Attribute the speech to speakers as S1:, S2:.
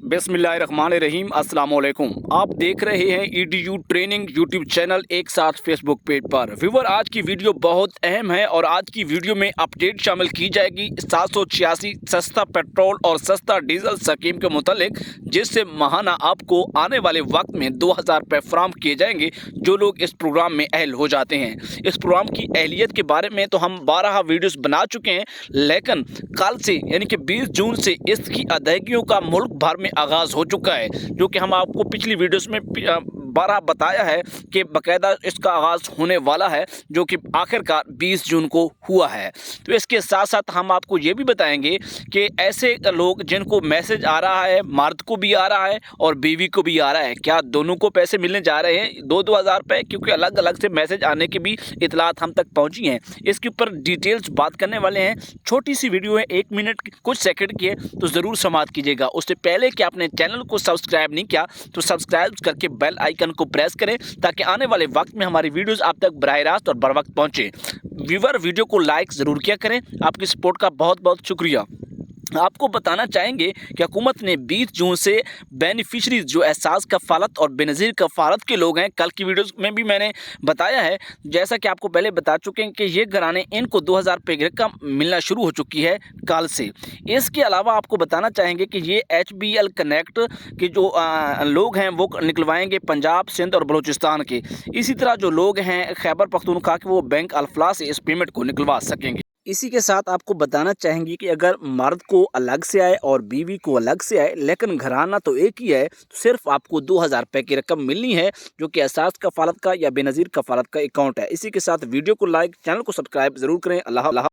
S1: बिस्मिल्लाहिर्रहमानिर्रहीम अस्सलाम वालेकुम। आप देख रहे हैं EDU ट्रेनिंग यूट्यूब चैनल एक साथ फेसबुक पेज पर। व्यूवर, आज की वीडियो बहुत अहम है और आज की वीडियो में अपडेट शामिल की जाएगी 786 सस्ता पेट्रोल और सस्ता डीजल स्कीम के मुतालिक, जिससे माहाना आपको आने वाले वक्त में 2000 रुपये फराम किए जाएंगे जो लोग इस प्रोग्राम में अहल हो जाते हैं। इस प्रोग्राम की अहलियत के बारे में तो हम 12 वीडियोस बना चुके हैं, लेकिन कल से यानी कि 20 जून से इसकी अदायगियों का मुल्क भर में आगाज़ हो चुका है, जो कि हम आपको पिछली वीडियोस में 12 बताया है कि बाकायदा इसका आगाज़ होने वाला है, जो कि आखिरकार 20 जून को हुआ है। तो इसके साथ साथ हम आपको ये भी बताएंगे कि ऐसे लोग जिनको मैसेज आ रहा है, मर्द को भी आ रहा है और बीवी को भी आ रहा है, क्या दोनों को पैसे मिलने जा रहे हैं 2-2 हज़ार रुपये? क्योंकि अलग अलग से मैसेज आने की भी इतलात हम तक पहुँची हैं। इसके ऊपर डिटेल्स बात करने वाले हैं। छोटी सी वीडियो है, 1 मिनट कुछ सेकंड की है, तो ज़रूर समाप्त कीजिएगा। उससे पहले कि आपने चैनल को सब्सक्राइब नहीं किया तो सब्सक्राइब करके बेल आइकन को प्रेस करें, ताकि आने वाले वक्त में हमारी वीडियोस आप तक बराह रास्त और बर वक्त पहुँचे। व्यूअर, वीडियो को लाइक ज़रूर किया करें। आपकी सपोर्ट का बहुत बहुत शुक्रिया। आपको बताना चाहेंगे कि हुकूमत ने 20 जून से बेनिफिशरीज जो एहसास कफ़ालत और बेनज़ीर कफ़ालत के लोग हैं, कल की वीडियोस में भी मैंने बताया है, जैसा कि आपको पहले बता चुके हैं कि ये घराने इनको 2000 रुपये की रकम मिलना शुरू हो चुकी है कल से। इसके अलावा आपको बताना चाहेंगे कि ये HBL कनेक्ट के जो लोग हैं वो निकलवाएंगे पंजाब, सिंध और बलूचिस्तान के। इसी तरह जो लोग हैं खैबर पख्तूनख्वा के, वो बैंक अल-फलाह से इस पेमेंट को निकलवा सकेंगे। इसी के साथ आपको बताना चाहेंगे कि अगर मर्द को अलग से आए और बीवी को अलग से आए, लेकिन घराना तो एक ही है, तो सिर्फ आपको 2000 रुपये की रकम मिलनी है, जो कि एहसास कफ़ालत का या बेनज़ीर कफ़ालत का अकाउंट है। इसी के साथ वीडियो को लाइक, चैनल को सब्सक्राइब ज़रूर करें। अल्लाह।